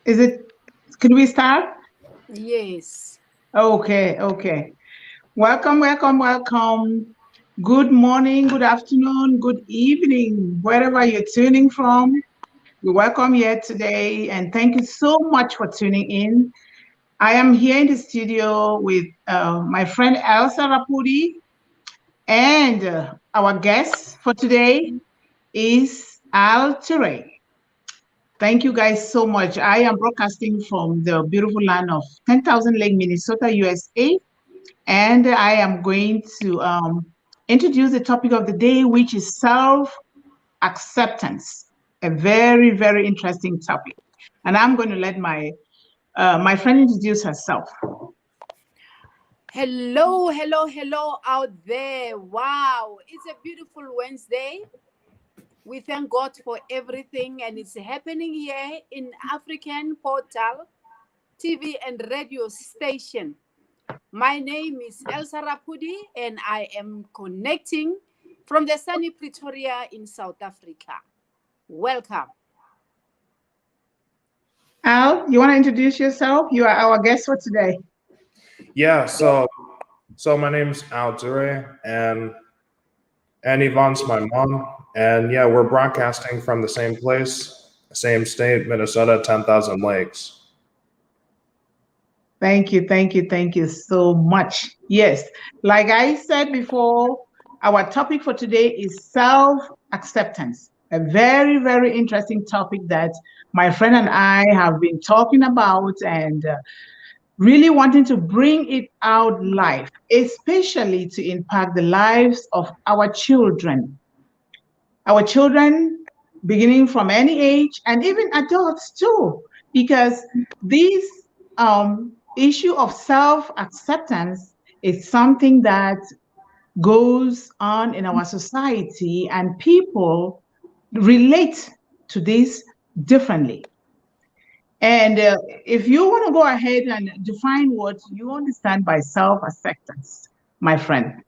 Is it, could we start? Yes. Okay, okay. Welcome, welcome, welcome. Good morning, good afternoon, good evening, wherever you're tuning from. We welcome you today and thank you so much for tuning in. I am here in the studio with my friend Elsa Rapudi, and our guest for today is Al Ture. Thank you guys so much. I am broadcasting from the beautiful land of 10,000 Lake, Minnesota, USA. And I am going to introduce the topic of the day, which is self acceptance. A very, very interesting topic. And I'm going to let my friend introduce herself. Hello, hello, hello out there. Wow. It's a beautiful Wednesday. We thank God for everything, and it's happening here in African Portal TV and radio station. My name is Elsa Rapudi, and I am connecting from the sunny Pretoria in South Africa. Welcome. Al, you want to introduce yourself? You are our guest for today. Yeah, so my name's Altore and Yvonne's my mom. And yeah, we're broadcasting from the same place, same state, Minnesota, 10,000 lakes. Thank you, thank you, thank you so much. Yes, like I said before, our topic for today is self acceptance. A very, very interesting topic that my friend and I have been talking about and really wanting to bring it out live, especially to impact the lives of our children. Our children, beginning from any age, and even adults too, because this issue of self acceptance is something that goes on in our society, and people relate to this differently. And if you want to go ahead and define what you understand by self acceptance, my friend.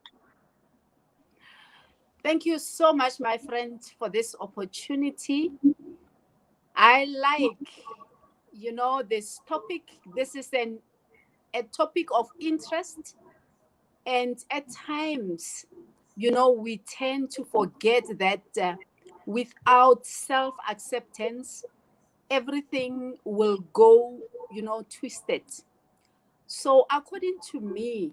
Thank you so much, my friend, for this opportunity. I like, this topic. This is a topic of interest. And at times, we tend to forget that without self acceptance, everything will go, twisted. So, according to me,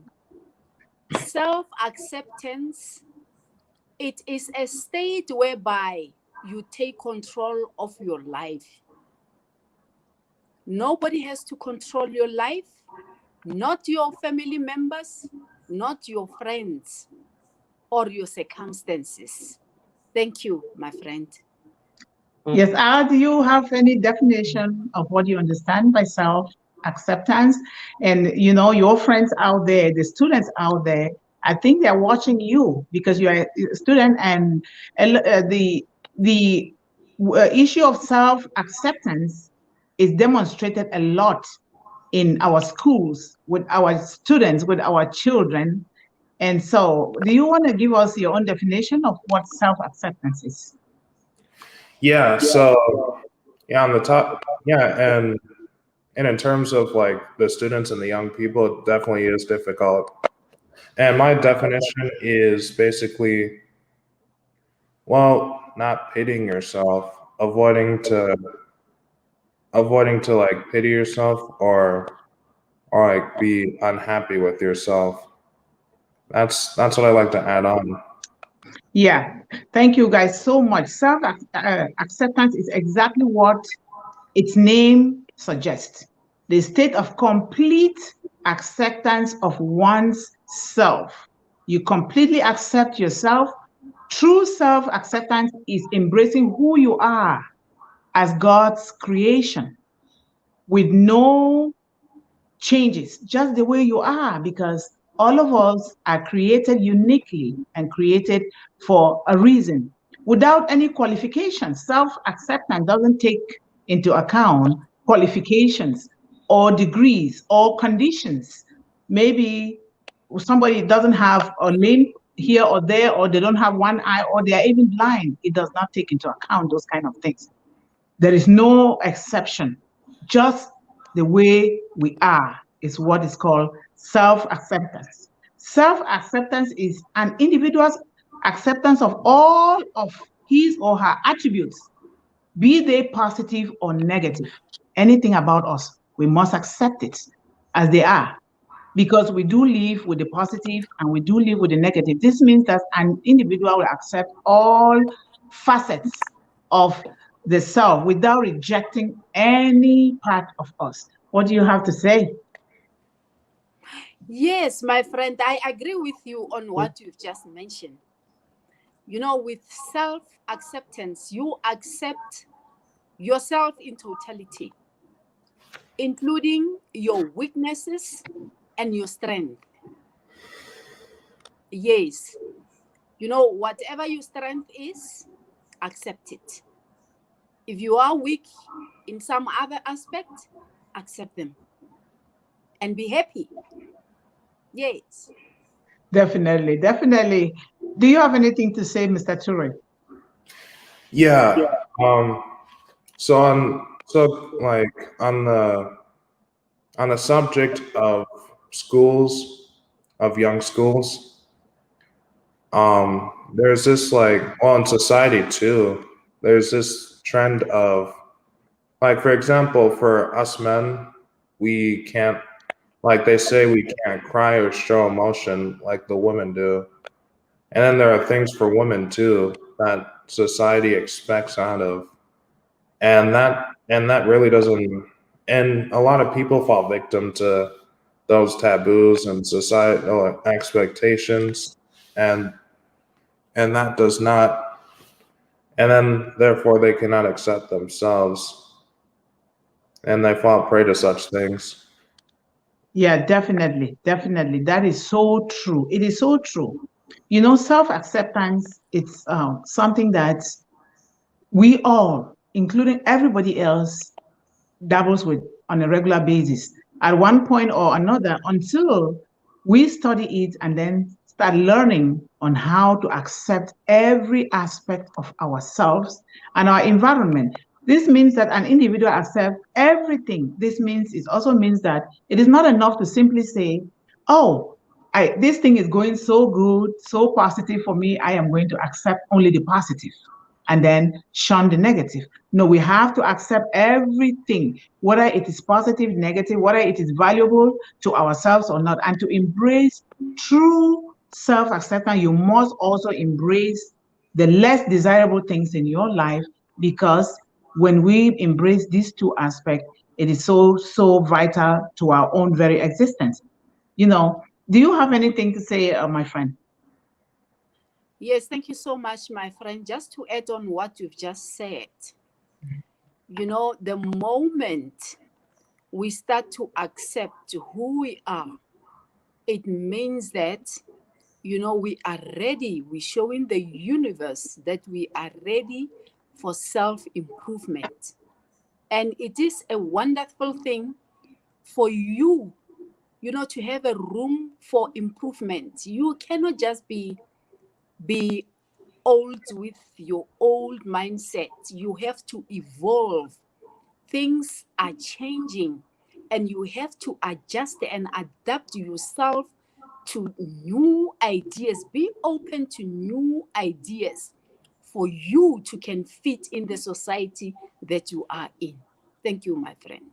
self acceptance, it is a state whereby you take control of your life. Nobody has to control your life, not your family members, not your friends, or your circumstances. Thank you, my friend. Yes, Al, do you have any definition of what you understand by self acceptance? And your friends out there, the students out there, I think they're watching you because you are a student, and the issue of self acceptance is demonstrated a lot in our schools with our students, with our children. And so, do you want to give us your own definition of what self acceptance is? Yeah, so yeah, on the top, yeah, and in terms of like the students and the young people, it definitely is difficult. And my definition is basically, well, not pitying yourself, avoiding to like pity yourself or like be unhappy with yourself. That's what I like to add on. Yeah, thank you guys so much. Self acceptance is exactly what its name suggests, the state of complete acceptance of one's self. You completely accept yourself. True self acceptance is embracing who you are as God's creation with no changes, just the way you are, because all of us are created uniquely and created for a reason without any qualifications. Self acceptance doesn't take into account qualifications or degrees or conditions. Maybe somebody doesn't have a limb here or there, or they don't have one eye, or they are even blind. It does not take into account those kind of things. There is no exception just the way we are is what is called self-acceptance. Self-acceptance is an individual's acceptance of all of his or her attributes, be they positive or negative. Anything about us, we must accept it as they are, because we do live with the positive and we do live with the negative. This means that an individual will accept all facets of the self without rejecting any part of us. What do you have to say? Yes, my friend, I agree with you on what you've just mentioned. You know, with self-acceptance, you accept yourself in totality, including your weaknesses and your strength. Yes. You know, whatever your strength is, accept it. If you are weak in some other aspect, accept them and be happy. Yes. Definitely, definitely. Do you have anything to say, Mr. Ture? Yeah. So like on the subject of schools, of young schools, there's this like, well, in society too, there's this trend of, like, for example, for us men, we can't, like they say, we can't cry or show emotion like the women do. And then there are things for women too that society expects out of, and that really doesn't, and a lot of people fall victim to those taboos and societal expectations, and that does not, and then therefore they cannot accept themselves, and they fall prey to such things. Yeah, definitely, definitely. That is so true. It is so true. You know, self-acceptance, it's something that we all, including everybody else, dabbles with on a regular basis at one point or another, until we study it and then start learning on how to accept every aspect of ourselves and our environment. This means that an individual accepts everything. This means, it also means that it is not enough to simply say, oh, this thing is going so good, so positive for me, I am going to accept only the positive and then shun the negative. No, we have to accept everything, whether it is positive, negative, whether it is valuable to ourselves or not. And to embrace true self-acceptance, you must also embrace the less desirable things in your life, because when we embrace these two aspects, it is so, so vital to our own very existence. You know, do you have anything to say, my friend? Yes, thank you so much, my friend. Just to add on what you've just said, you know, the moment we start to accept who we are, it means that, you know, we are ready. We're showing the universe that we are ready for self-improvement. And it is a wonderful thing for you, you know, to have a room for improvement. You cannot just be old with your old mindset. You have to evolve. Things are changing, and you have to adjust and adapt yourself to new ideas. Be open to new ideas for you to can fit in the society that you are in. Thank you, my friend.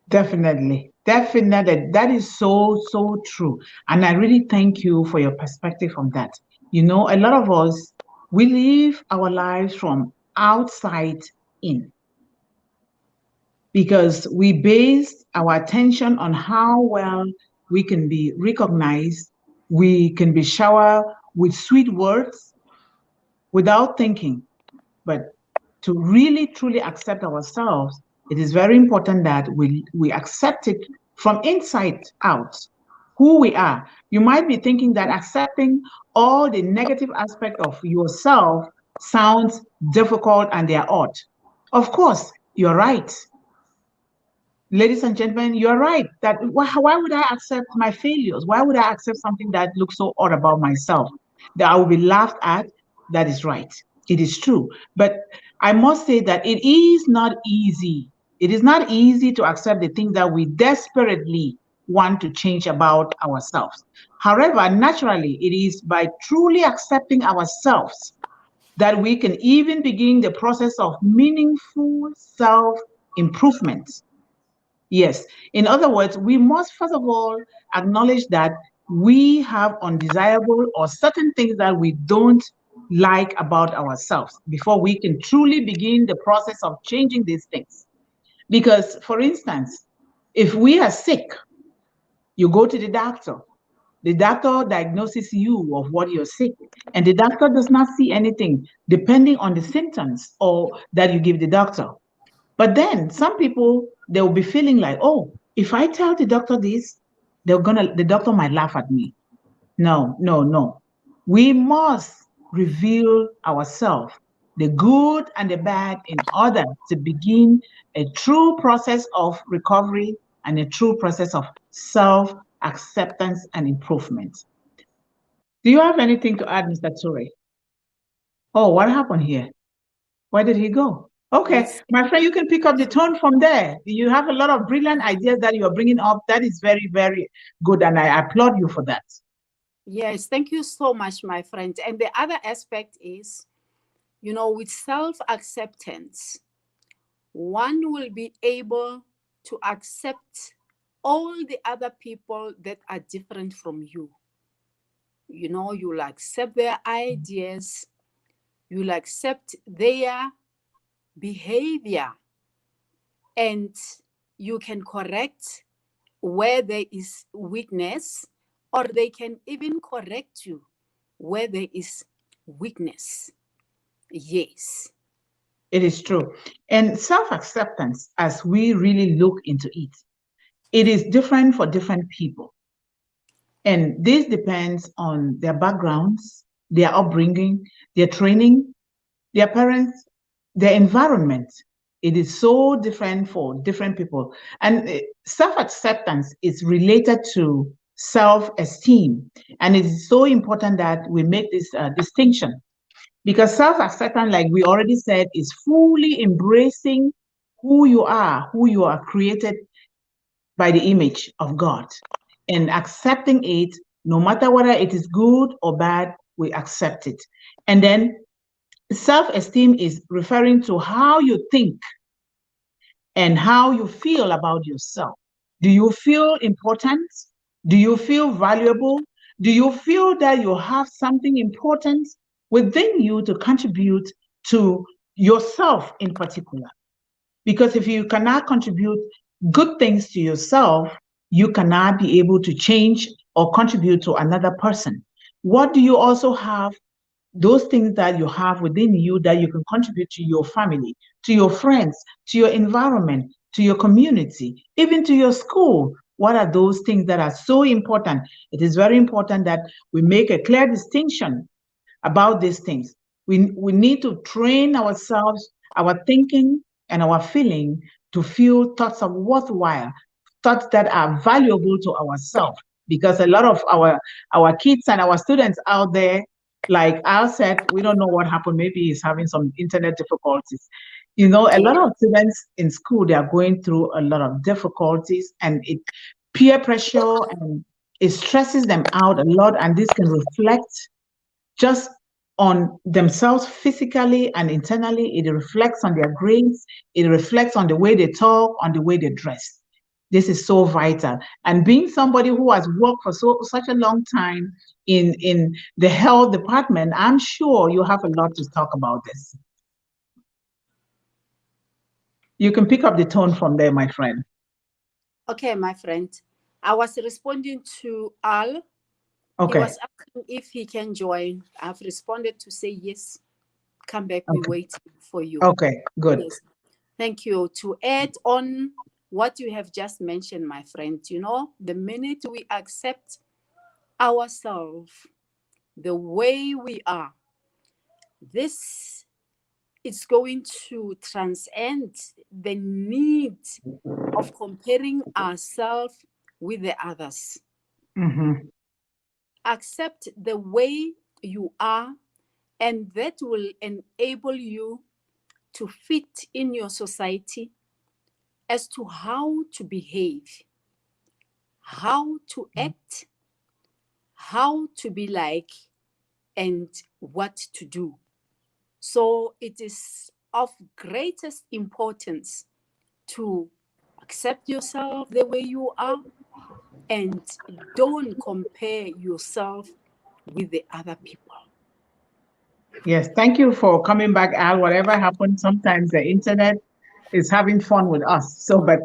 Definitely, definitely. That is so, so true. And I really thank you for your perspective on that. You know, a lot of us, we live our lives from outside in, because we base our attention on how well we can be recognized, we can be showered with sweet words without thinking. But to really truly accept ourselves, it is very important that we accept it from inside out, who we are. You might be thinking that accepting all the negative aspect of yourself sounds difficult and they are odd. Of course, you're right. Ladies and gentlemen, you're right that why would I accept my failures? Why would I accept something that looks so odd about myself, that I will be laughed at? That is right. It is true. But I must say that it is not easy It is not easy to accept the things that we desperately want to change about ourselves. However, naturally, it is by truly accepting ourselves that we can even begin the process of meaningful self improvement. Yes. In other words, we must first of all acknowledge that we have undesirable or certain things that we don't like about ourselves before we can truly begin the process of changing these things. Because, for instance, if we are sick, you go to the doctor. The doctor diagnoses you of what you're sick, and the doctor does not see anything depending on the symptoms or that you give the doctor. But then some people they will be feeling like, oh, if I tell the doctor this, the doctor might laugh at me. No, no, no. We must reveal ourselves, the good and the bad, in order to begin a true process of recovery and a true process of self acceptance and improvement. Do you have anything to add, Mr. Ture? Oh, what happened here? Where did he go? Okay, Yes. my friend, you can pick up the tone from there. You have a lot of brilliant ideas that you are bringing up. That is very, very good, and I applaud you for that. Yes, thank you so much, my friend. And the other aspect is, with self-acceptance, one will be able to accept all the other people that are different from you. You'll accept their ideas, you'll accept their behavior, and you can correct where there is weakness, or they can even correct you where there is weakness. Yes. It is true. And self acceptance, as we really look into it, it is different for different people. And this depends on their backgrounds, their upbringing, their training, their parents, their environment. It is so different for different people. And self acceptance is related to self esteem. And it is so important that we make this distinction because self acceptance, like we already said, is fully embracing who you are created by the image of God, and accepting it, no matter whether it is good or bad, we accept it. And then self-esteem is referring to how you think and how you feel about yourself. Do you feel important? Do you feel valuable? Do you feel that you have something important within you to contribute to yourself in particular? Because if you cannot contribute good things to yourself, you cannot be able to change or contribute to another person. What do you also have? Those things that you have within you that you can contribute to your family, to your friends, to your environment, to your community, even to your school. What are those things that are so important? It is very important that we make a clear distinction about these things. We need to train ourselves, our thinking and our feeling to feel thoughts of worthwhile, thoughts that are valuable to ourselves. Because a lot of our kids and our students out there, like Al said, we don't know what happened. Maybe he's having some internet difficulties. A lot of students in school, they are going through a lot of difficulties, and it peer pressure, and it stresses them out a lot, and this can reflect just on themselves physically and internally. It reflects on their grades, it reflects on the way they talk, on the way they dress. This is so vital. And being somebody who has worked for such a long time in the health department, I'm sure you have a lot to talk about this. You can pick up the tone from there, my friend. Okay, my friend. I was responding to Al. Okay. He was asking if he can join. I've responded to say yes. Come back, we wait for you. Okay, good. Yes. Thank you. To add on what you have just mentioned, my friend, the minute we accept ourselves the way we are, this is going to transcend the need of comparing ourselves with the others. Mm-hmm. Accept the way you are, and that will enable you to fit in your society, as to how to behave, how to act, how to be like, and what to do. So it is of greatest importance to accept yourself the way you are and don't compare yourself with the other people. Yes, thank you for coming back, Al. Whatever happened, sometimes the internet is having fun with us. So, but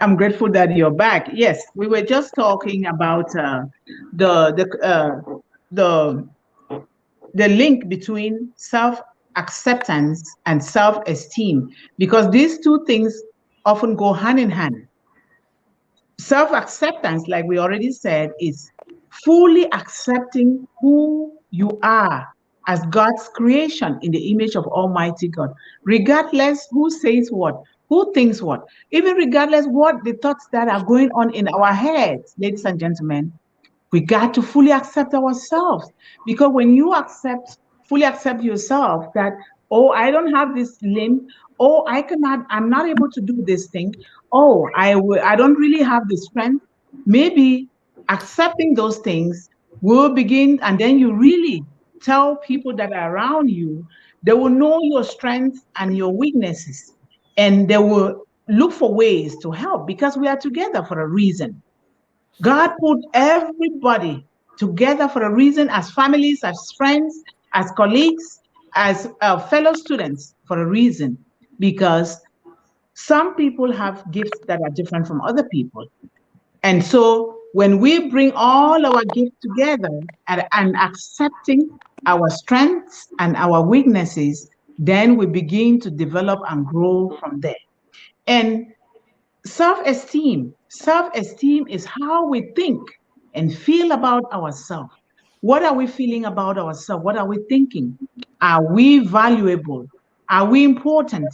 I'm grateful that you're back. Yes, we were just talking about the the uh, the the link between self acceptance and self esteem, because these two things often go hand in hand. Self acceptance, like we already said, is fully accepting who you are as God's creation in the image of Almighty God, regardless who says what, who thinks what, even regardless what the thoughts that are going on in our heads, ladies and gentlemen. We got to fully accept ourselves, because when you fully accept yourself that, oh, I don't have this limb, oh, I'm not able to do this thing, oh, I don't really have the strength. Maybe accepting those things will begin, and then you really tell people that are around you, they will know your strengths and your weaknesses, and they will look for ways to help, because we are together for a reason. God put everybody together for a reason, as families, as friends, as colleagues, as fellow students, for a reason, because some people have gifts that are different from other people. And so when we bring all our gifts together and accepting our strengths and our weaknesses, then we begin to develop and grow from there. And self esteem is how we think and feel about ourselves. What are we feeling about ourselves? What are we thinking? Are we valuable? Are we important?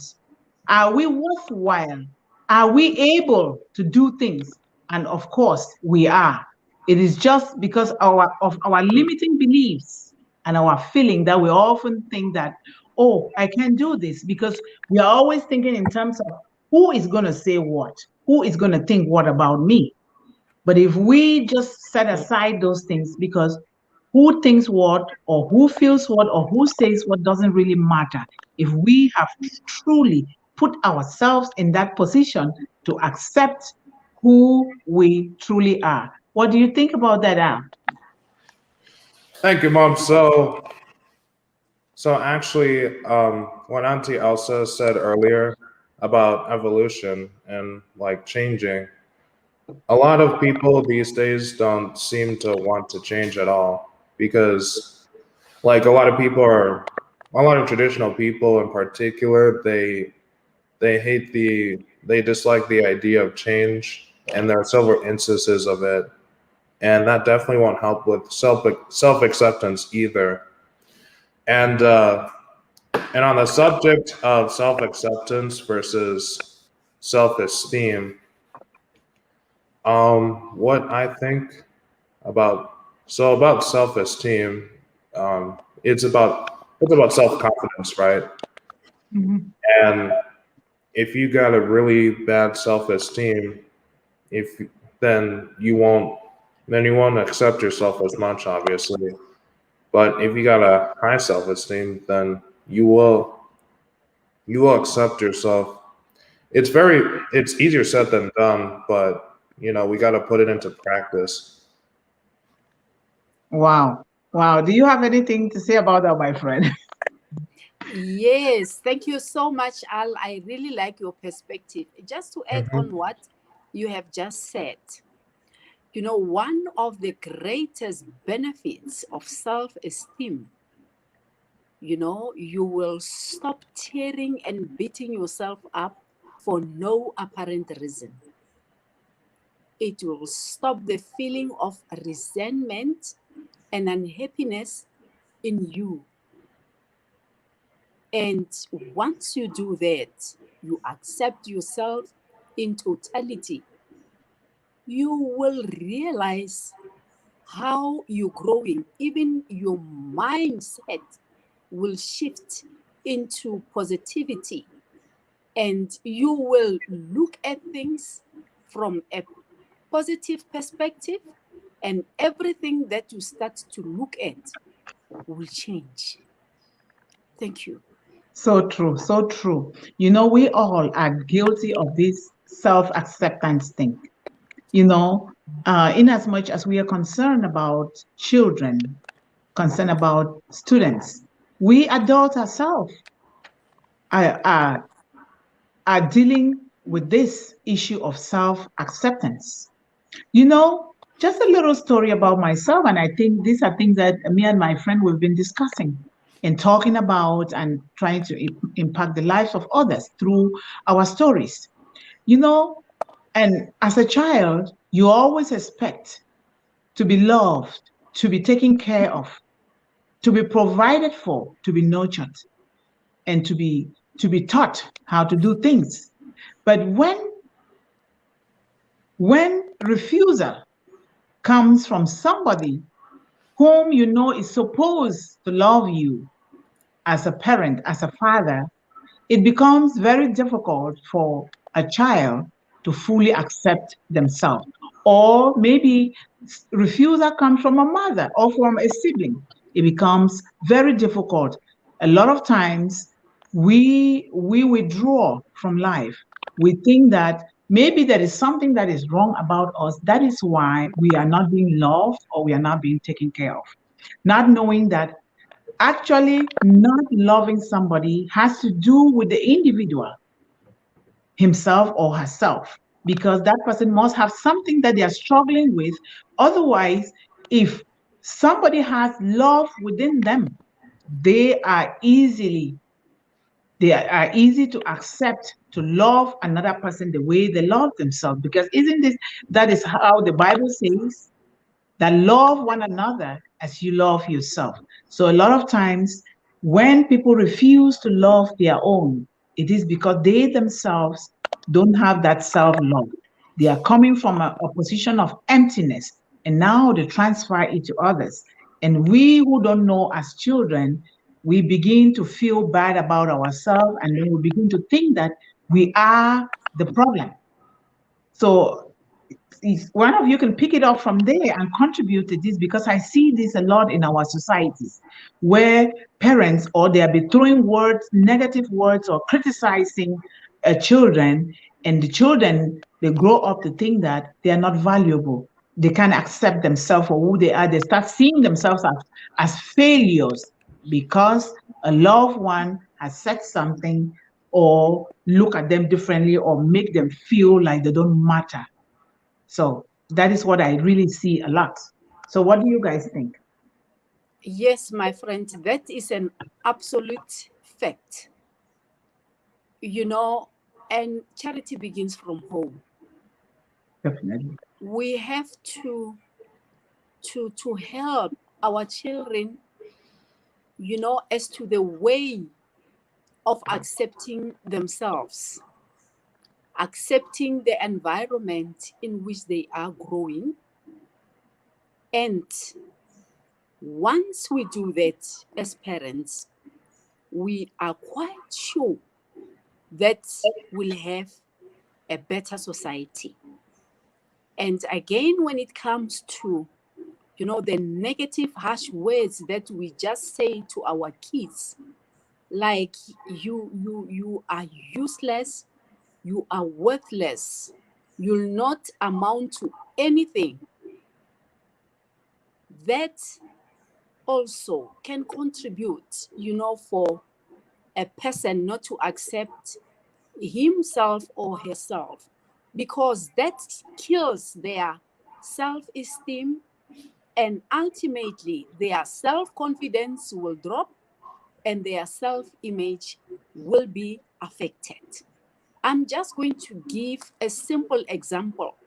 Are we worthwhile? Are we able to do things? And of course, we are. It is just because of our limiting beliefs and our feeling that we often think that, oh, I can't do this, because we are always thinking in terms of who is going to say what, who is going to think what about me. But if we just set aside those things, because who thinks what, or who feels what, or who says what doesn't really matter. If we have truly put ourselves in that position to accept who we truly are. What do you think about that, Al? Thank you, Mom. So actually, what Auntie Elsa said earlier about evolution and like changing, a lot of people these days don't seem to want to change at all, because like a lot of traditional people in particular, they dislike the idea of change, and there are several instances of it, and that definitely won't help with self acceptance either. And and on the subject of self acceptance versus self esteem, what I think about about self esteem, it's about self confidence, right? Mhm. And if you got a really bad self esteem, if then you won't accept yourself as much, obviously. But if you got a high self esteem, then you will accept yourself. It's easier said than done, but we got to put it into practice. Wow. Wow. Do you have anything to say about that, my friend? Yes, thank you so much, Al. I really like your perspective. Just to add Mhm. on what you have just said, one of the greatest benefits of self esteem, you will stop tearing and beating yourself up for no apparent reason. It will stop the feeling of resentment and unhappiness in you. And once you do that, you accept yourself in totality, you will realize how you're growing. Even your mindset will shift into positivity. and you will look at things from a positive perspective, and everything that you start to look at will change. Thank you. So true, so true. You know, we all are guilty of this self-acceptance thing. You know, in as much as we are concerned about children, concerned about students, we adults ourselves are, are, are dealing with this issue of self-acceptance. You know, just a little story about myself, and I think these are things that me and my friend we've been discussing and talking about and trying to impact the lives of others through our stories. You know, and as a child, you always expect to be loved, to be taken care of, to be provided for, to be nurtured, and to be taught how to do things. But when refusal comes from somebody whom you know is supposed to love you as a parent, as a father, it becomes very difficult for a child to fully accept themselves. Or maybe refusal comes from a mother or from a sibling. It becomes very difficult. A lot of times we withdraw from life. We think that maybe there is something that is wrong about us. That is why we are not being loved or we are not being taken care of. Not knowing that actually not loving somebody has to do with the individual himself or herself, because that person must have something that they are struggling with. Otherwise, if somebody has love within them, they are easily they are easy to accept to love another person the way they love themselves. Because isn't this that is how the Bible says that love one another as you love yourself. So a lot of times when people refuse to love their own, it is because they themselves don't have that self-love. They are coming from a position of emptiness and now they transfer it to others. And we who don't know as children, we begin to feel bad about ourselves and then we begin to think that we are the problem. So if one of you can pick it up from there and contribute to this, because I see this a lot in our societies where parents or they'll be throwing words, negative words, or criticizing children, and the children they grow up to think that they are not valuable. They can't accept themselves for who they are. They start seeing themselves as failures because a loved one has said something or look at them differently or make them feel like they don't matter. So that is what I really see a lot. So what do you guys think? Yes, my friend, that is an absolute fact. You know, and charity begins from home. Definitely. We have to help our children, you know, as to the way of accepting themselves, accepting the environment in which they are growing. And once we do that as parents, we are quite sure that we'll have a better society. And again, when it comes to, you know, the negative harsh words that we just say to our kids, like you are useless, you are worthless, you'll not amount to anything, that also can contribute, you know, for a person not to accept himself or herself, because that kills their self-esteem, and ultimately their self-confidence will drop and their self-image will be affected. I'm just going to give a simple example.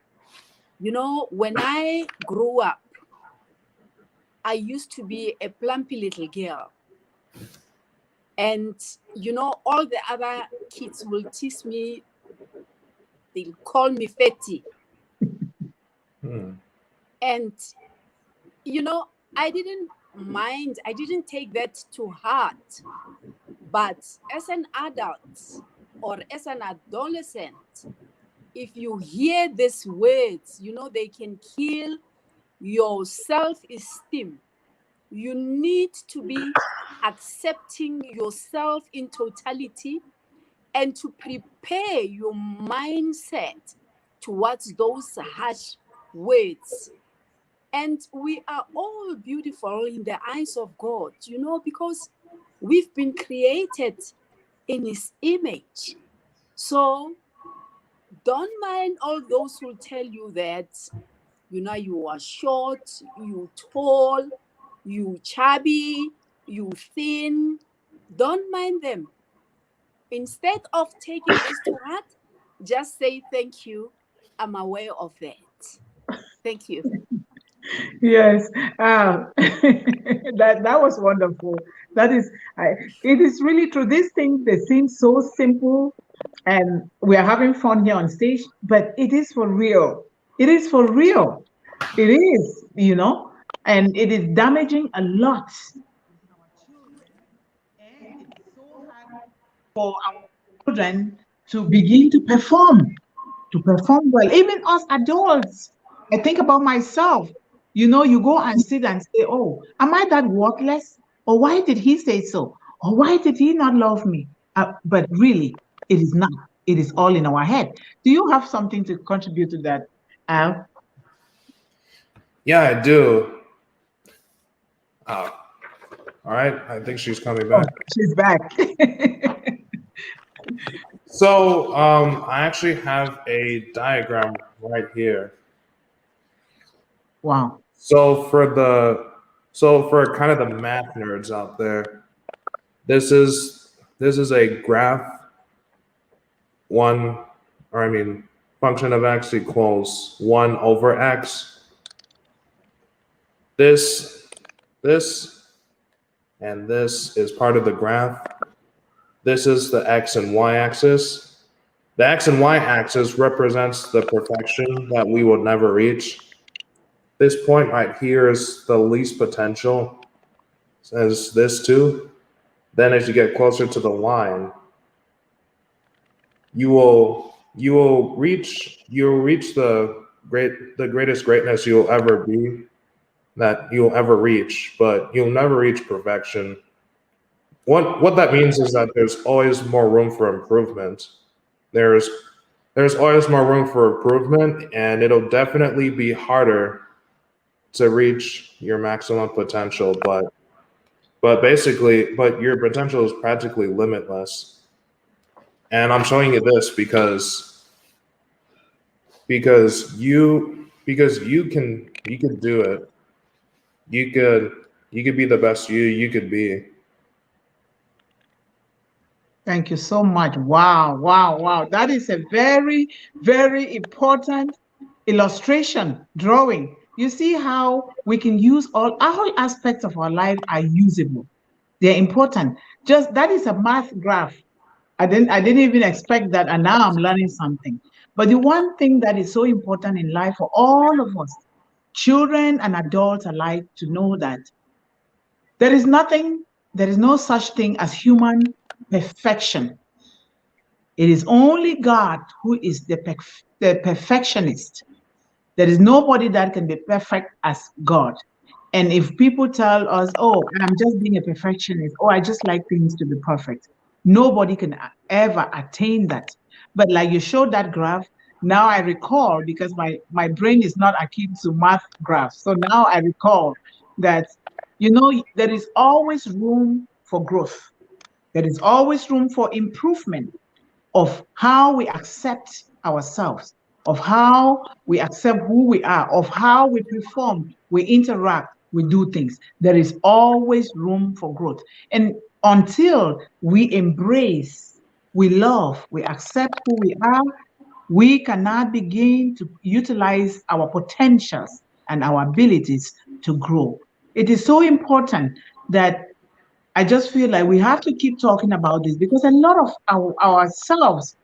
You know, when I grew up, I used to be a plumpy little girl. And, you know, all the other kids will tease me, they'll call me fatty. And, you know, I didn't mind, I didn't take that to heart. But as an adult, or as an adolescent, if you hear these words, you know, they can kill your self-esteem. You need to be accepting yourself in totality and to prepare your mindset towards those harsh words. And we are all beautiful in the eyes of God, you know, because we've been created in His image. So don't mind all those who tell you that, you know, you are short, you tall, you chubby, you thin. Don't mind them. Instead of taking this to heart, just say thank you. I'm aware of that. Thank you. Yes, that was wonderful. That is, it is really true. These things, they seem so simple, and we are having fun here on stage, but it is for real. It is for real. It is, and it is damaging a lot within our children, and it is so hard for our children to begin to perform well. Even us adults, I think about myself. You go and sit and say, "Oh, am I that worthless? Or why did he say so? Or why did he not love me?" But really, it is not. It is all in our head. Do you have something to contribute to that, Al? Yeah, I do. Uh, all right, I think she's coming Oh, back. she's back. So I actually have a diagram right here. Wow. So for kind of the math nerds out there, this is a graph one, or I mean, function of x equals 1 over x. This and this is part of the graph. This is the x and y axis. The x and y axis represents the perfection that we will never reach. This point right here is the least potential, as this too. Then as you get closer to the line, you'll reach the greatest greatness you'll ever be, that you'll ever reach, but you'll never reach perfection. What that means is that there's always more room for improvement. There's always more room for improvement, and it'll definitely be harder to reach your maximum potential, but your potential is practically limitless. And I'm showing you this because you can do it. You could be the best you could be. Thank you so much. Wow, wow, wow. That is a very, very important illustration, drawing. You see how we can use all aspects of our life are usable. They're important. Just that is a math graph. I didn't even expect that, and now I'm learning something. But the one thing that is so important in life for all of us, children and adults alike, to know that there is nothing, there is no such thing as human perfection. It is only God who is the perfectionist. There is nobody that can be perfect as God. And if people tell us, "Oh, I'm just being a perfectionist," or "I just like things to be perfect," nobody can ever attain that. But like you showed that graph, now I recall, because my brain is not akin to math graphs. So now I recall that, there is always room for growth. There is always room for improvement of how we accept ourselves, of how we accept who we are, of how we perform, we interact, we do things. There is always room for growth. And until we embrace, we love, we accept who we are, we cannot begin to utilize our potentials and our abilities to grow. It is so important that I just feel like we have to keep talking about this, because a lot of ourselves,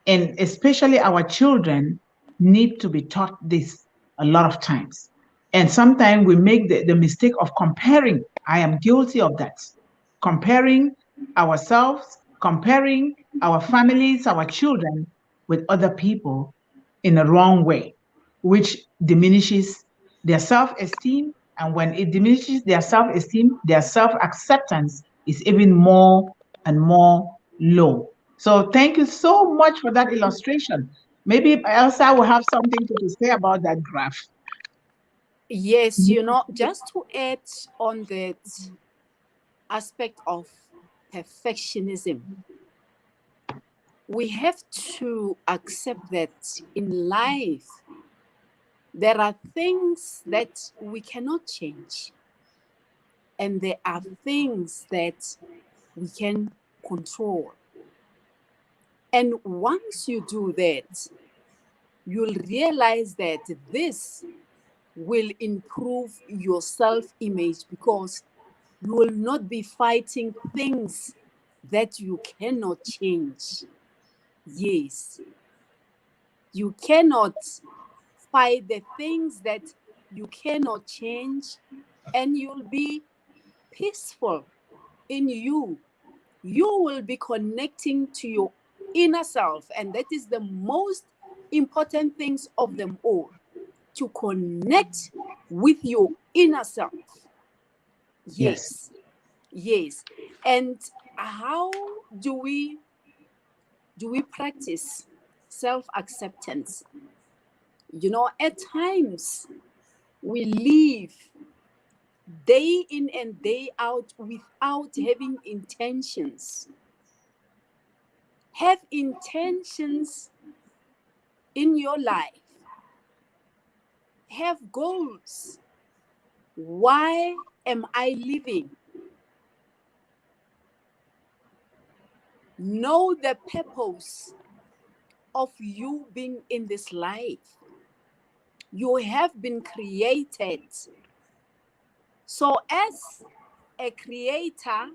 and especially our children, need to be taught this a lot of times. And sometimes we make the mistake of comparing. I am guilty of that. Comparing ourselves, comparing our families, our children with other people in a wrong way, which diminishes their self-esteem. And when it diminishes their self-esteem, their self-acceptance is even more and more low. So thank you so much for that illustration. Maybe Elsa will have something to say about that graph. Yes, just to add on that aspect of perfectionism, we have to accept that in life, there are things that we cannot change, and there are things that we can control. And once you do that, you'll realize that this will improve your self-image, because you will not be fighting things that you cannot change. Yes, you cannot fight the things that you cannot change, and you'll be peaceful in you. You will be connecting to your inner self, and that is the most important things of them all, to connect with your inner self. Yes. And how do we practice self-acceptance? At times we live day in and day out without having intentions. Have intentions in your life. Have goals. Why am I living? Know the purpose of you being in this life. You have been created. So as a creator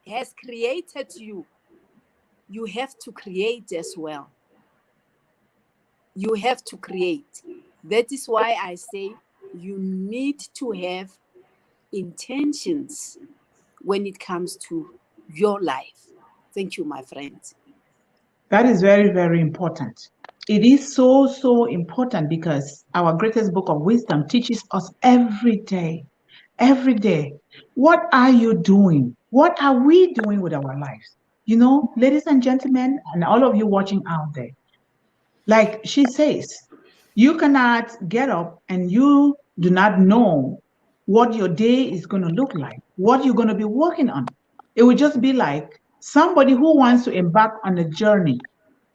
has created you, you have to create as well. You have to create. That is why I say you need to have intentions when it comes to your life. Thank you, my friend. That is very, very important. It is so, so important, because our greatest book of wisdom teaches us every day, what are you doing? What are we doing with our lives? Ladies and gentlemen, and all of you watching out there, like she says, you cannot get up and you do not know what your day is going to look like, what you're going to be working on. It would just be like somebody who wants to embark on a journey,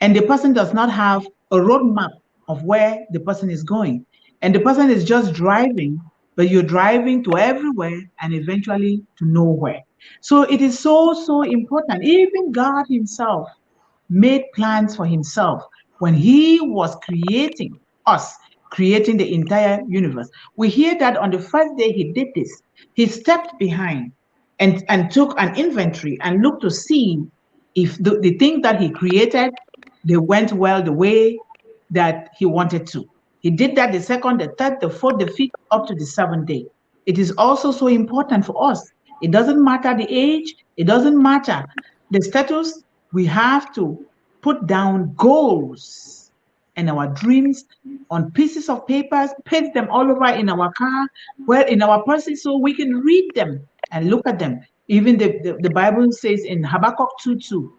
and the person does not have a roadmap of where the person is going. And the person is just driving, but you're driving to everywhere and eventually to nowhere. So it is so, so important. Even God Himself made plans for Himself when He was creating us, creating the entire universe. We hear that on the first day He did this, He stepped behind and took an inventory and looked to see if the things that He created, they went well the way that He wanted to. He did that the second, the third, the fourth, the fifth, up to the seventh day. It is also so important for us. It doesn't matter the age, it doesn't matter the status. We have to put down goals and our dreams on pieces of papers, paste them all over in our car, well, in our purses, so we can read them and look at them. Even the Bible says in Habakkuk 2:2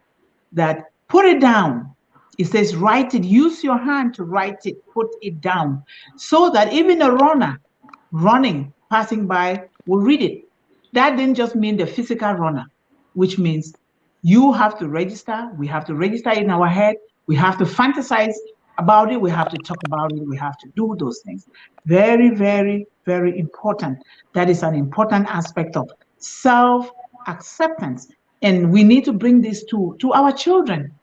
that put it down. It says, write it, use your hand to write it, put it down, so that even a runner running, passing by, will read it. That didn't just mean the physical runner, which means you have to register. We have to register in our head. We have to fantasize about it. We have to talk about it. We have to do those things. Very, very, very important. That is an important aspect of self-acceptance. And we need to bring this to our children.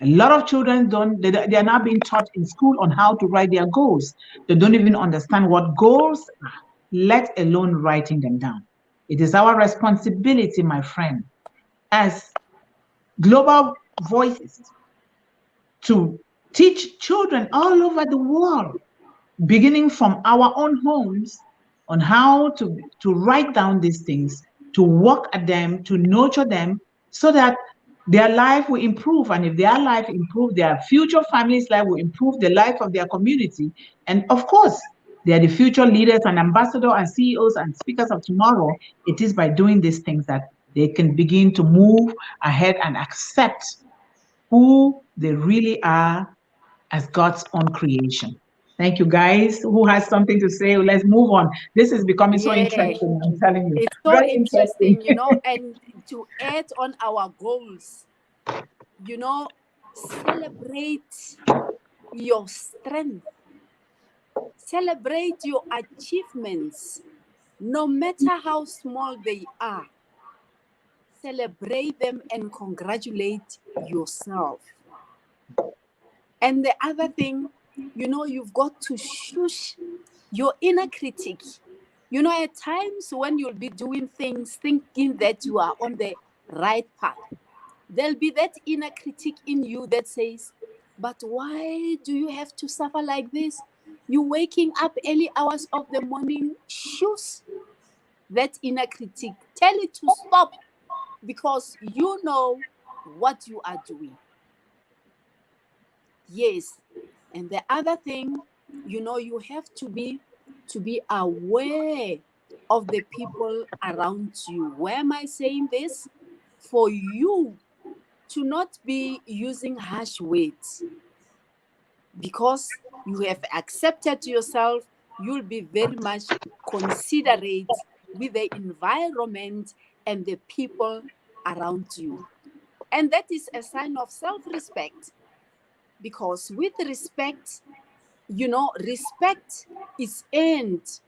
A lot of children they are not being taught in school on how to write their goals. They don't even understand what goals are, let alone writing them down. It is our responsibility, my friend, as global voices, to teach children all over the world, beginning from our own homes, on how to write down these things, to work at them, to nurture them, so that their life will improve. And if their life improve, their future family's life will improve, the life of their community. And of course, they are the future leaders and ambassadors and CEOs and speakers of tomorrow. It is by doing these things that they can begin to move ahead and accept who they really are as God's own creation. Thank you, guys. Who has something to say? Let's move on. This is becoming so Yeah, interesting. I'm telling you, it's so very interesting. interesting, and to add on our goals, celebrate your strength, celebrate your achievements, no matter how small they are. Celebrate them and congratulate yourself. And the other thing, you've got to shush your inner critic. At times when you'll be doing things thinking that you are on the right path, there'll be that inner critic in you that says, but why do you have to suffer like this? You're waking up early hours of the morning. Shush that inner critic. Tell it to stop, because you know what you are doing. Yes. And the other thing, you have to be aware of the people around you. Why am I saying this? For you to not be using harsh words, because you have accepted yourself, you'll be very much considerate with the environment and the people around you. And that is a sign of self-respect, because with respect, respect is earned.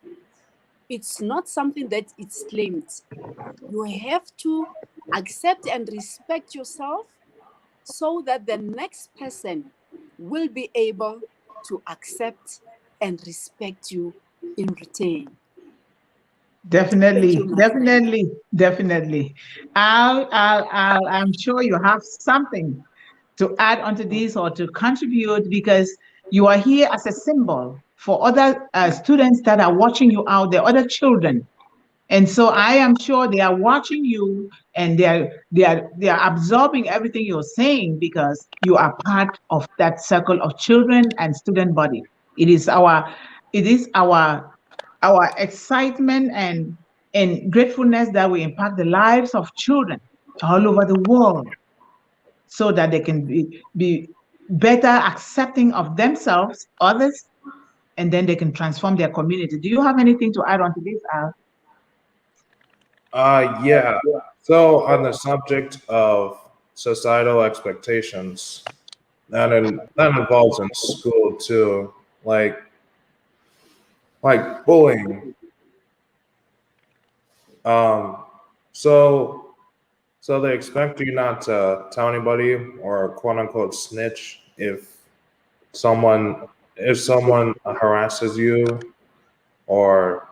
It's not something that it's claimed. You have to accept and respect yourself so that the next person will be able to accept and respect you in return. Definitely, Friend. definitely. I'm sure you have something to add onto this or to contribute, because you are here as a symbol for other students that are watching you out there, other children. And so I am sure they are watching you, and they are absorbing everything you're saying, because you are part of that circle of children and student body. It is our excitement and gratefulness that we impact the lives of children all over the world, so that they can be better accepting of themselves, others, and then they can transform their community. Do you have anything to add on to this, Al? Yeah. So on the subject of societal expectations, that involves in school too, like bullying. Um, so so they expect you not to tell anybody or quote unquote snitch someone if someone harasses you or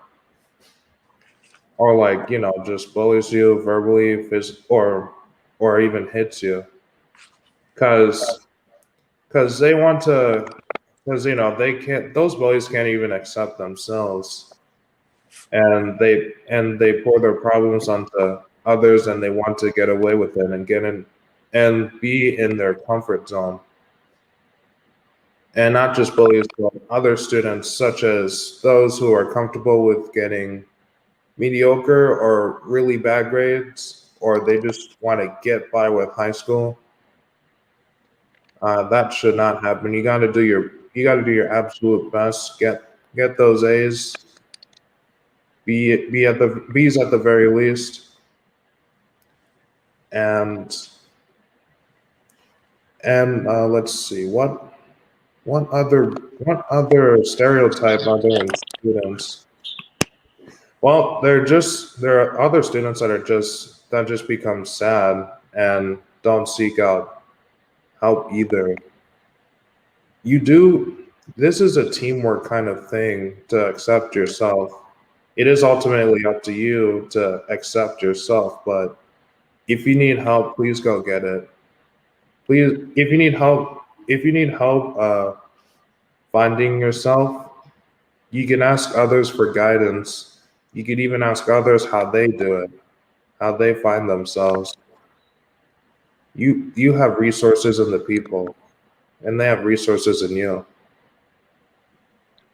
like just bullies you verbally, or even hits you, because they want to, because they can't, those bullies can't even accept themselves, and they pour their problems onto others, and they want to get away with it and get in and be in their comfort zone. And not just bullies, but other students, such as those who are comfortable with getting mediocre or really bad grades, or they just want to get by with high school. That should not happen. You got to do your absolute best. Get those A's. Be at the B's at the very least. And let's see what other stereotype are there in students. Well, there are other students that just become sad and don't seek out help either. This is a teamwork kind of thing to accept yourself. It is ultimately up to you to accept yourself, but if you need help, please go get it. Please, if you need help finding yourself, you can ask others for guidance. You could even ask others how they do it, how they find themselves. you have resources in the people, and they have resources in you.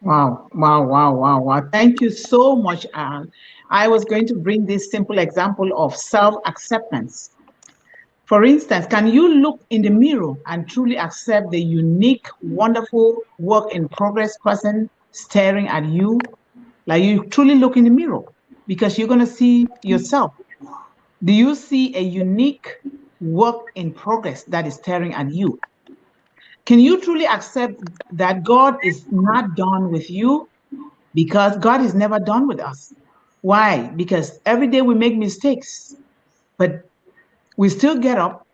Wow, wow, wow, wow, wow. Thank you so much, Al. I was going to bring this simple example of self-acceptance. For instance, can you look in the mirror and truly accept the unique, wonderful work in progress person staring at you? Like you truly look in the mirror because you're going to see yourself. Do you see a unique work in progress that is staring at you? Can you truly accept that God is not done with you? Because God is never done with us. Why? Because every day we make mistakes, but we still get up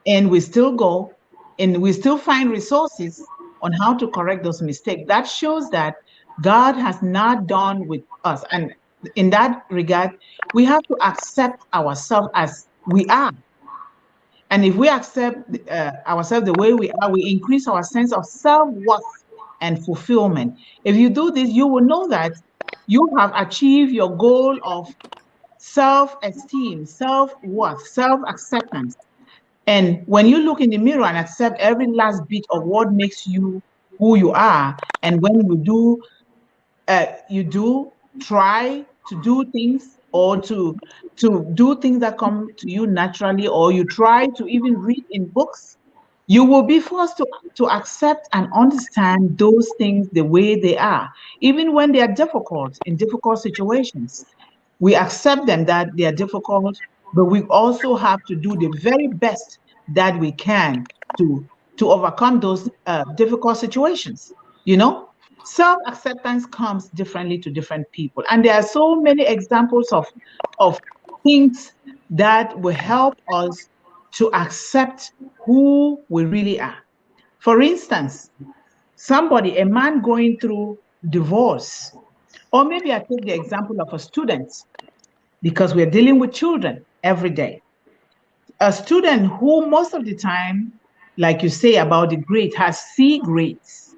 and we still go and we still find resources on how to correct those mistakes. That shows that God has not done with us. And in that regard, we have to accept ourselves as we are. And if we accept ourselves the way we are, we increase our sense of self-worth and fulfillment. If you do this, you will know that you have achieved your goal of self-esteem, self-worth, self-acceptance. And when you look in the mirror and accept every last bit of what makes you who you are, and when you do try to do things or to do things that come to you naturally, or you try to even read in books, you will be forced to accept and understand those things the way they are, even when they are difficult in difficult situations. We accept them that they are difficult, but we also have to do the very best that we can to overcome those difficult situations. You know, self-acceptance comes differently to different people, and there are so many examples of things that will help us to accept who we really are. For instance, a man going through divorce, or maybe I take the example of a student because we're dealing with children every day. A student who most of the time, like you say about the grade, has C grades.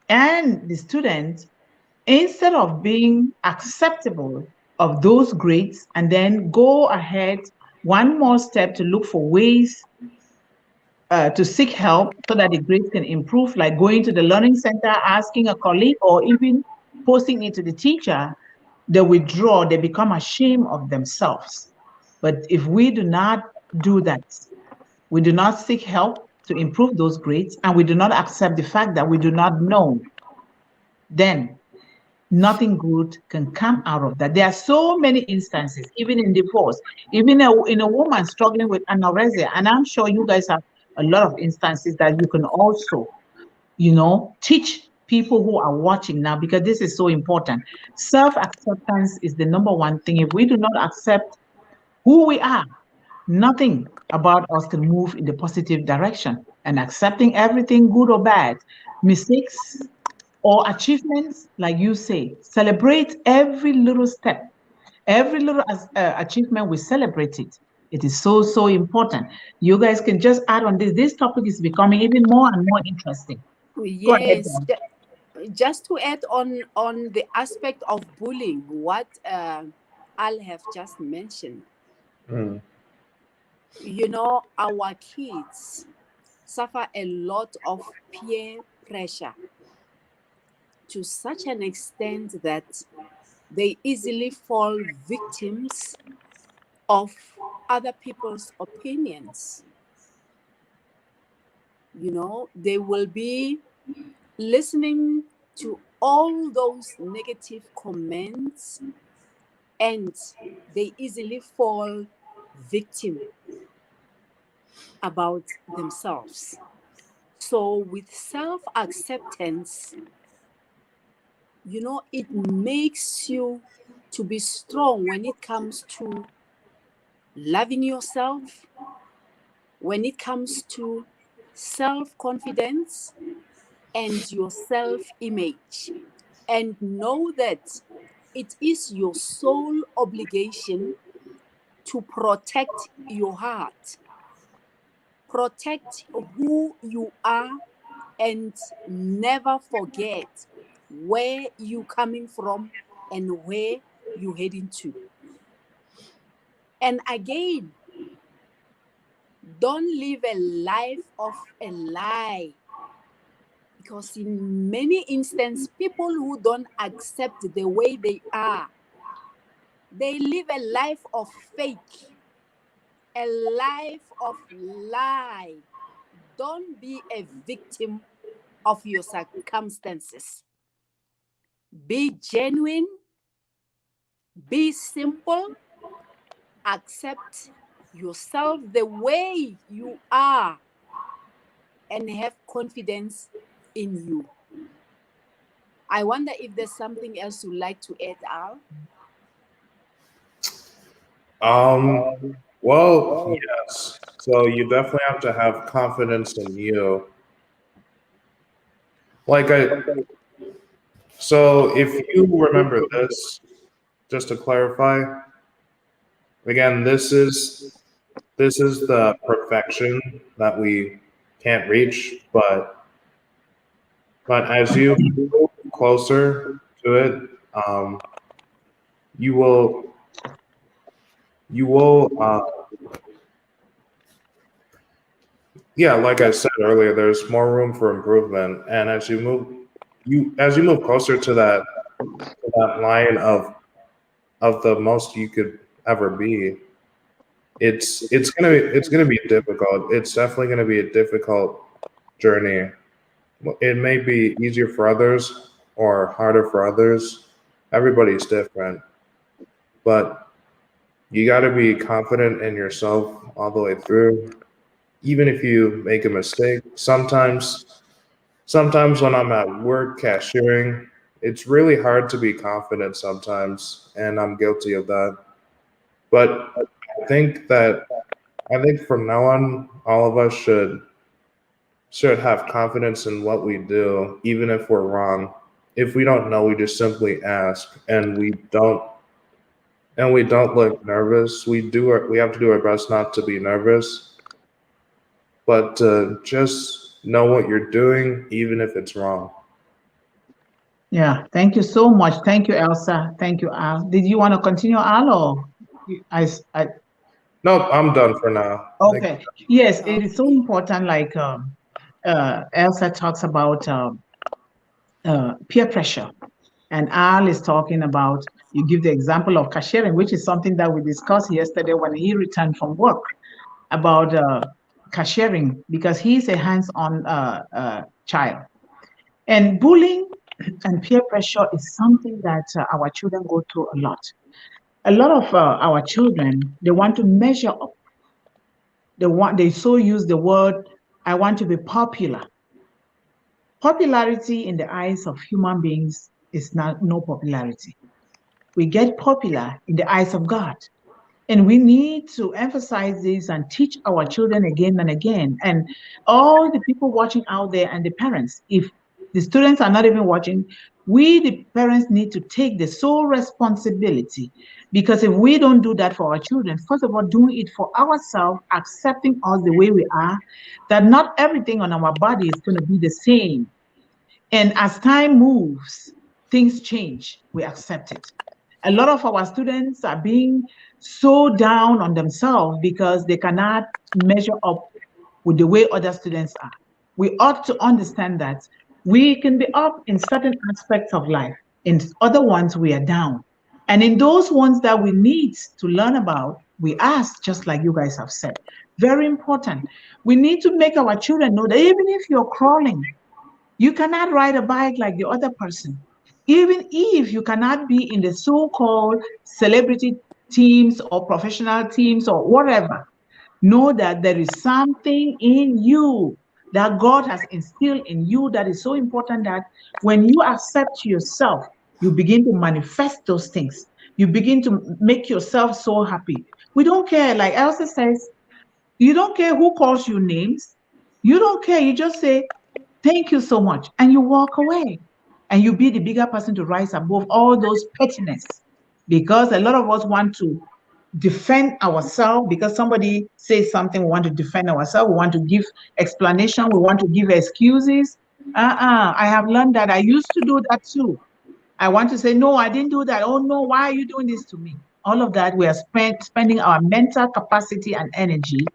And the student, instead of being acceptable of those grades and then go ahead one more step to look for ways to seek help so that the grades can improve, like going to the learning center, asking a colleague, or even posting it to the teacher, they withdraw, they become ashamed of themselves. But if we do not do that, we do not seek help to improve those grades, and we do not accept the fact that we do not know, then nothing good can come out of that. There are so many instances, even in divorce, even in a woman struggling with anorexia, and I'm sure you guys have a lot of instances that you can also, teach people who are watching now, because this is so important. Self-acceptance is the number one thing. If we do not accept who we are, nothing about us can move in the positive direction. And accepting everything, good or bad, mistakes or achievements, like you say, celebrate every little step, every little achievement, we celebrate it. It is so, so important. You guys can just add on this. This topic is becoming even more and more interesting. Go ahead, Yes, Dan. just to add on the aspect of bullying, what I'll have just mentioned. Mm. Our kids suffer a lot of peer pressure to such an extent that they easily fall victims of other people's opinions. They will be listening to all those negative comments, and they easily fall victim about themselves. So with self-acceptance, it makes you to be strong when it comes to loving yourself, when it comes to self-confidence and your self-image. And know that it is your sole obligation to protect your heart, protect who you are, and never forget where you coming from and where you heading to. And again, Don't live a life of a lie. Because in many instances, people who don't accept the way they are, they live a life of fake, a life of lie. Don't be a victim of your circumstances. Be genuine, be simple, accept yourself the way you are, and have confidence in you. I wonder if there's something else you'd like to add, Al? Well, yes. So you definitely have to have confidence in you. So if you remember this, just to clarify, again, this is the perfection that we can't reach, but as you move closer to it, you will yeah, like I said earlier, there's more room for improvement, and as you move closer to that line of the most you could ever be, it's gonna be difficult. It's definitely gonna be a difficult journey. It may be easier for others or harder for others. Everybody's different, but you got to be confident in yourself all the way through. Even if you make a mistake, sometimes when I'm at work cashiering, it's really hard to be confident sometimes, and I'm guilty of that. But I think from now on, all of us should have confidence in what we do, even if we're wrong. If we don't know, we just simply ask, and we don't look nervous. We have to do our best not to be nervous, but just know what you're doing, even if it's wrong. Yeah, thank you so much. Thank you, Elsa. Thank you, Al. Did you want to continue, Al, or I No, I'm done for now. okay. Yes, it is so important. Like Elsa talks about peer pressure, and Al is talking about. You give the example of cashiering, which is something that we discussed yesterday when he returned from work about cashiering, because he's a hands-on child. And bullying and peer pressure is something that our children go through a lot. A lot of our children, they want to measure up. They so use the word, I want to be popular. Popularity in the eyes of human beings is not no popularity. We get popular in the eyes of God. And we need to emphasize this and teach our children again and again. And all the people watching out there and the parents, if the students are not even watching, we, the parents, need to take the sole responsibility. Because if we don't do that for our children, first of all, doing it for ourselves, accepting us the way we are, that not everything on our body is going to be the same. And as time moves, things change. We accept it. A lot of our students are being so down on themselves because they cannot measure up with the way other students are. We ought to understand that we can be up in certain aspects of life. In other ones, we are down. And in those ones that we need to learn about, we ask, just like you guys have said. Very important. We need to make our children know that even if you're crawling, you cannot ride a bike like the other person. Even if you cannot be in the so-called celebrity teams or professional teams or whatever, know that there is something in you that God has instilled in you that is so important that when you accept yourself, you begin to manifest those things. You begin to make yourself so happy. We don't care, like Elsa says, you don't care who calls you names. You don't care. You just say, thank you so much. And you walk away. And you be the bigger person to rise above all those pettiness. Because a lot of us want to defend ourselves because somebody says something, we want to defend ourselves, we want to give explanation, we want to give excuses. I have learned that. I used to do that too. I want to say, no, I didn't do that. Oh no, why are you doing this to me? All of that, we are spending our mental capacity and energy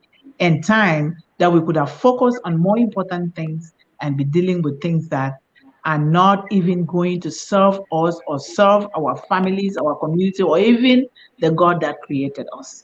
and time that we could have focused on more important things and be dealing with things that are not even going to serve us or serve our families, our community, or even the God that created us.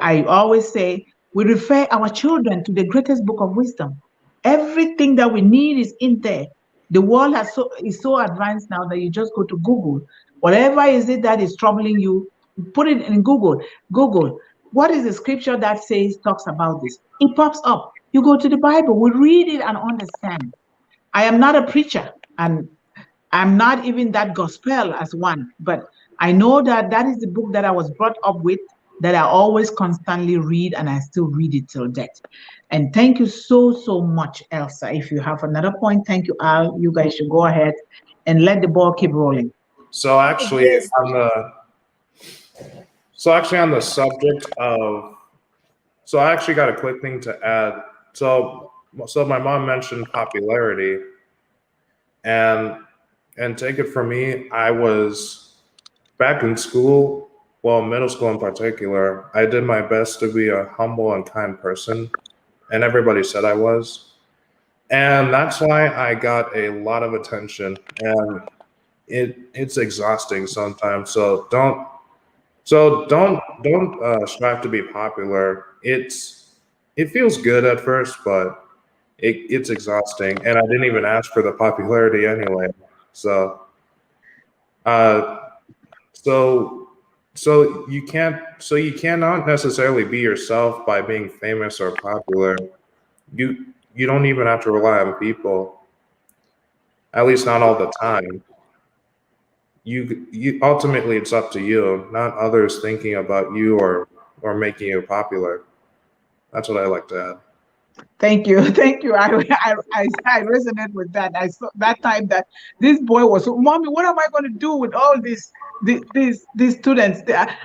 I always say we refer our children to the greatest book of wisdom. Everything that we need is in there. The world is so advanced now that you just go to Google. Whatever is it that is troubling you, put it in Google. Google, what is the scripture that says, talks about this? It pops up. You go to the Bible, we read it and understand. I am not a preacher, and I'm not even that gospel as one, but I know that that is the book that I was brought up with, that I always constantly read, and I still read it till death. And thank you so, so much, Elsa. If you have another point, thank you, Al. You guys should go ahead and let the ball keep rolling. So actually, Yes. on the subject of, so I actually got a quick thing to add. So my mom mentioned popularity, and take it from me, I was back in school, well, middle school in particular. I did my best to be a humble and kind person, and everybody said I was, and that's why I got a lot of attention, and it's exhausting sometimes. So don't strive to be popular. It feels good at first, but it's exhausting, and I didn't even ask for the popularity anyway. So, uh, so you cannot necessarily be yourself by being famous or popular. You don't even have to rely on people, at least not all the time. You ultimately, it's up to you, not others thinking about you or making you popular. That's what I like to add. Thank you, thank you. I resonate with that. I saw that time that this boy was, Mommy, what am I going to do with all these students?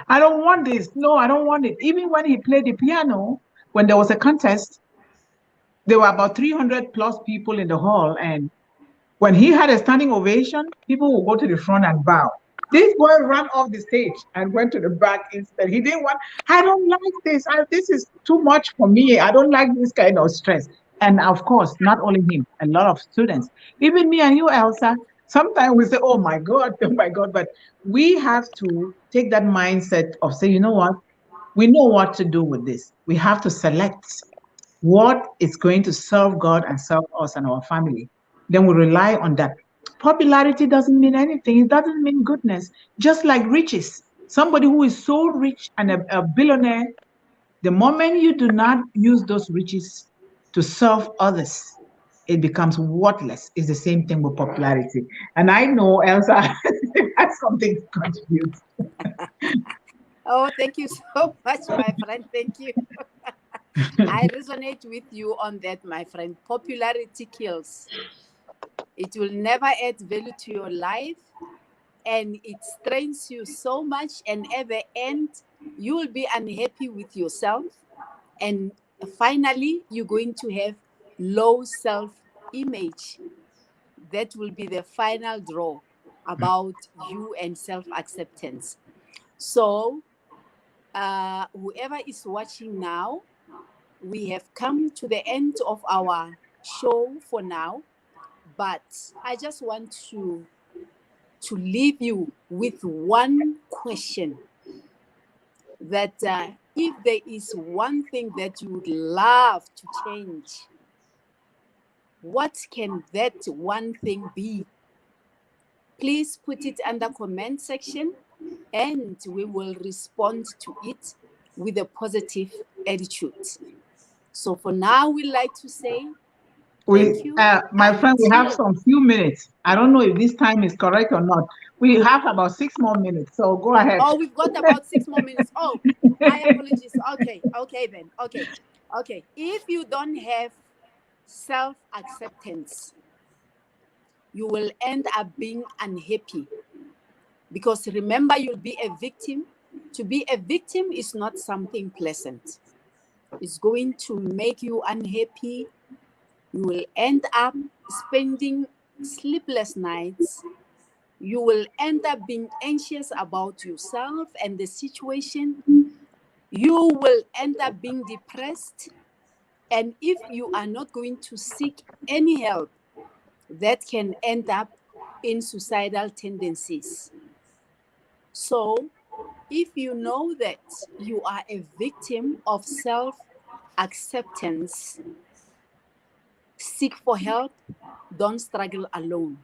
I don't want this. No, I don't want it. Even when he played the piano, when there was a contest, there were about 300 plus people in the hall, and when he had a standing ovation, people would go to the front and bow. This boy ran off the stage and went to the back instead. He didn't want, I don't like this. This is too much for me. I don't like this kind of stress. And of course, not only him, a lot of students, even me and you, Elsa, sometimes we say, oh my God, oh my God. But we have to take that mindset of say, you know what? We know what to do with this. We have to select what is going to serve God and serve us and our family. Then we rely on that. Popularity doesn't mean anything. It doesn't mean goodness. Just like riches. Somebody who is so rich and a billionaire, the moment you do not use those riches to serve others, it becomes worthless. It's the same thing with popularity. And I know Elsa has something to contribute. Oh, thank you so much, my friend. Thank you. I resonate with you on that, my friend. Popularity kills. It will never add value to your life, and it strains you so much. And at the end, you will be unhappy with yourself. And finally, you're going to have low self-image. That will be the final draw about you and self-acceptance. So, whoever is watching now, we have come to the end of our show for now, but I just want to leave you with one question, that if there is one thing that you would love to change, what can that one thing be? Please put it under comment section, and we will respond to it with a positive attitude. So for now, we like to say thank you. My friend, we have some few minutes. I don't know if this time is correct or not. We have about 6 more minutes, so go ahead. Oh, we've got about 6 more minutes. Oh, my apologies. Okay then. Okay. If you don't have self-acceptance, you will end up being unhappy. Because remember, you'll be a victim. To be a victim is not something pleasant. It's going to make you unhappy. You will end up spending sleepless nights. You will end up being anxious about yourself and the situation. You will end up being depressed. And if you are not going to seek any help, that can end up in suicidal tendencies. So if you know that you are a victim of self-acceptance, seek for help. Don't struggle alone.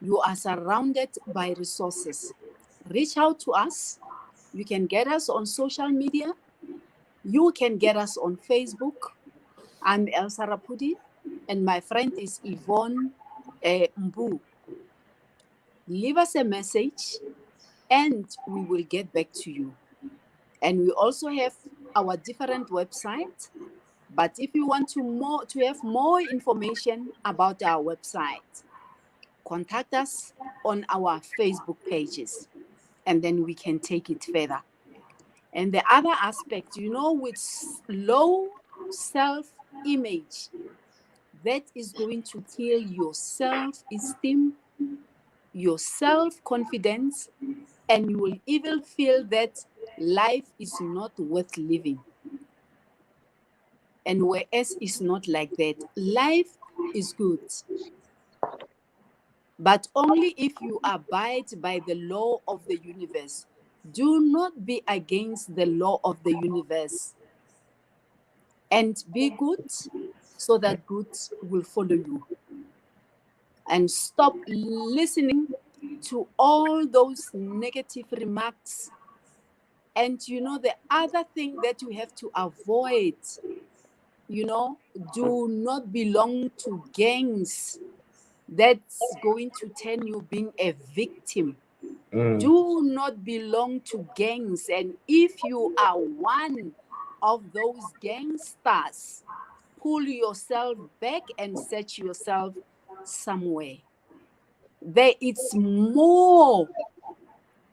You are surrounded by resources. Reach out to us. You can get us on social media. You can get us on Facebook. I'm Elsa Rapudi, and my friend is Yvonne Mbu. Leave us a message, and we will get back to you. And we also have our different websites. But if you want to have more information about our website, contact us on our Facebook pages, and then we can take it further. And the other aspect, with low self-image, that is going to kill your self-esteem, your self-confidence, and you will even feel that life is not worth living. And whereas it's not like that. Life is good, but only if you abide by the law of the universe. Do not be against the law of the universe, and be good so that good will follow you. And stop listening to all those negative remarks. And the other thing that you have to avoid, do not belong to gangs that's going to turn you being a victim. Do not belong to gangs. And if you are one of those gangsters, pull yourself back and set yourself somewhere. There is more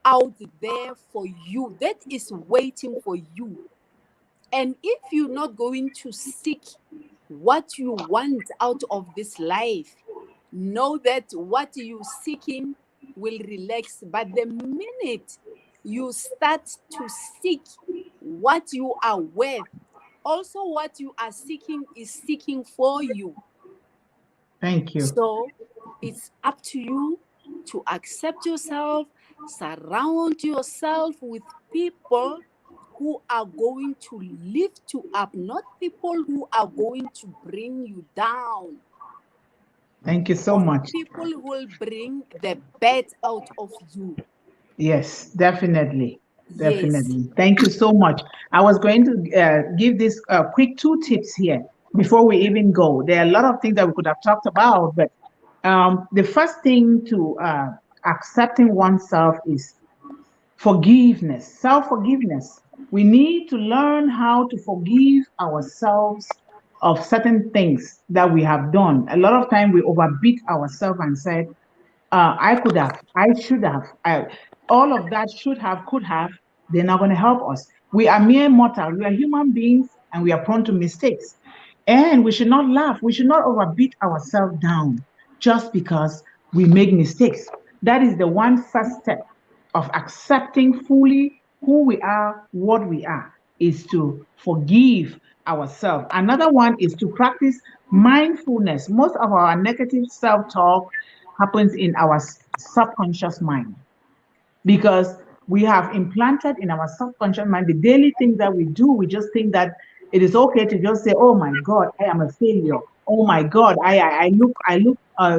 out there for you that is waiting for you. And if you're not going to seek what you want out of this life, know that what you're seeking will relax. But the minute you start to seek what you are worth, also what you are seeking is seeking for you. Thank you. So it's up to you to accept yourself, surround yourself with people who are going to lift you up, not people who are going to bring you down. Thank you so much. People will bring the best out of you. Yes, definitely. Definitely. Yes. Thank you so much. I was going to give this quick 2 tips here before we even go. There are a lot of things that we could have talked about, but the first thing to accepting oneself is forgiveness, self-forgiveness. We need to learn how to forgive ourselves of certain things that we have done. A lot of time we overbeat ourselves and said, I could have, I should have, all of that should have, could have, they're not going to help us. We are mere mortal, we are human beings, and we are prone to mistakes. And we should not laugh, we should not overbeat ourselves down just because we make mistakes. That is the one first step of accepting fully who we are, what we are, is to forgive ourselves. Another one is to practice mindfulness. Most of our negative self-talk happens in our subconscious mind because we have implanted in our subconscious mind the daily things that we do. We just think that it is okay to just say, "Oh my God, I am a failure. Oh my God, I look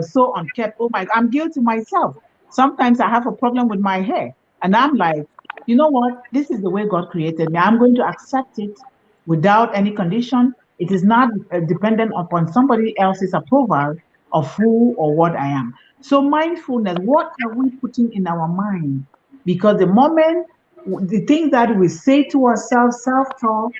so unkept. Oh my, I'm guilty myself. Sometimes I have a problem with my hair, and I'm like, you know what? This is the way God created me. I'm going to accept it without any condition. It is not dependent upon somebody else's approval of who or what I am." So mindfulness, what are we putting in our mind? Because the moment, the things that we say to ourselves, self-talk,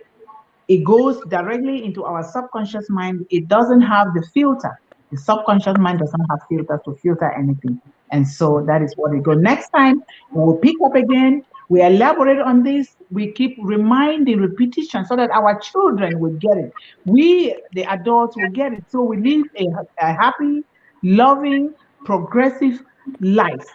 it goes directly into our subconscious mind. It doesn't have the filter. The subconscious mind doesn't have filters to filter anything. And so that is what it goes. Next time, we'll pick up again. We elaborate on this. We keep reminding, repetition, so that our children will get it. We, the adults, will get it. So we live a happy, loving, progressive life.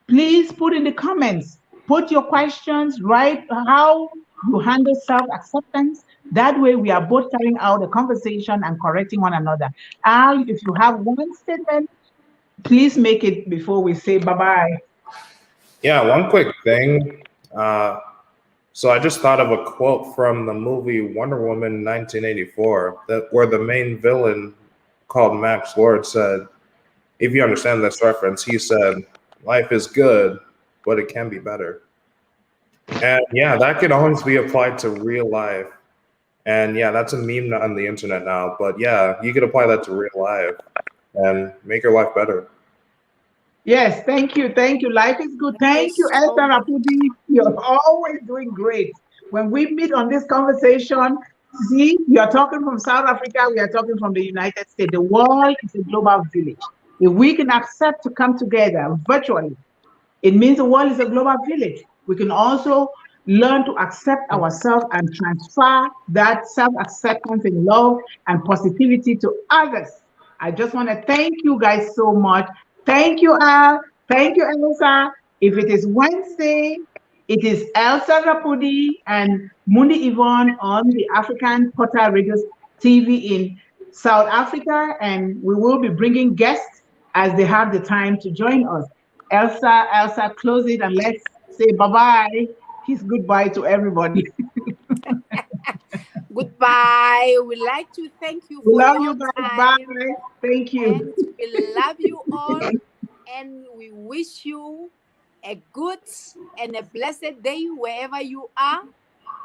Please put in the comments, put your questions, write how you handle self-acceptance, That way, we are both carrying out a conversation and correcting one another. Al, if you have one statement, please make it before we say bye-bye. Yeah, one quick thing. So I just thought of a quote from the movie Wonder Woman 1984, that where the main villain called Max Lord said, if you understand this reference, he said, "Life is good, but it can be better." And yeah, that could always be applied to real life. And yeah, that's a meme on the internet now. But yeah, you could apply that to real life and make your life better. Yes, thank you. Thank you. Life is good. Thank you Thank you, Elsa so much. Rapudi. You're always doing great. When we meet on this conversation, see, you are talking from South Africa, we are talking from the United States. The world is a global village. If we can accept to come together virtually, it means the world is a global village. We can also learn to accept ourselves and transfer that self acceptance and love and positivity to others. I just want to thank you guys so much. Thank you, Al. Thank you, Elsa. If it is Wednesday, it is Elsa Rapudi and Mundi Yvonne on the African Portal Radio TV in South Africa, and we will be bringing guests as they have the time to join us. Elsa, close it and let's say bye-bye. Kiss goodbye to everybody. Goodbye. We'd like to thank you We for love your you guys. time, Bye. Thank and you. we love you all, and we wish you a good and a blessed day wherever you are,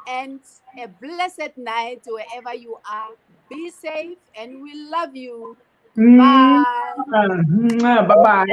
and a blessed night wherever you are. Be safe, and we love you. Bye. Bye-bye.